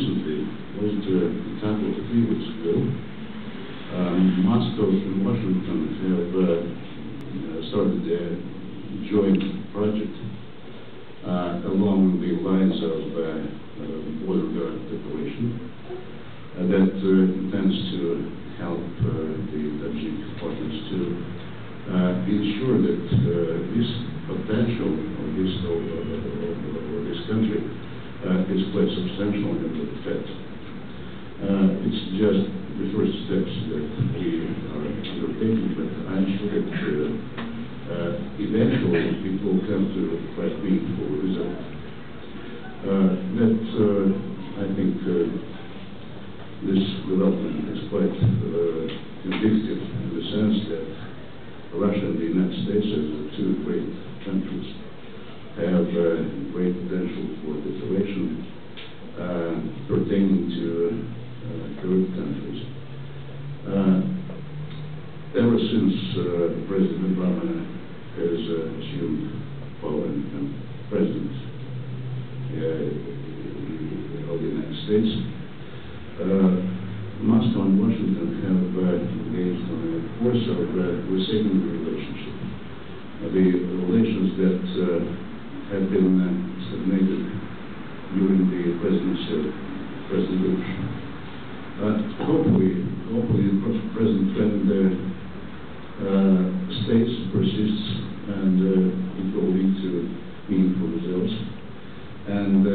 recently was the title of 3 weeks ago. Moscow and Washington have started a joint project along the lines of border guard declaration that intends to help the Tajik partners to ensure that this potential of this country is quite substantial in the effect. It's just the first steps that we are undertaking, but I'm sure that eventually it will come to quite meaningful result. I think this development is quite indicative in the sense that Russia and the United States, as the two great countries, have great potential for cooperation pertaining to third countries. Ever since President Obama has assumed power and president of the United States, Moscow and Washington have engaged on a course of reshaping the relationship. The relations that have been stagnated during the presidency of President Bush. Hopefully, the present trend stays, persists, and it will lead to meaningful results. And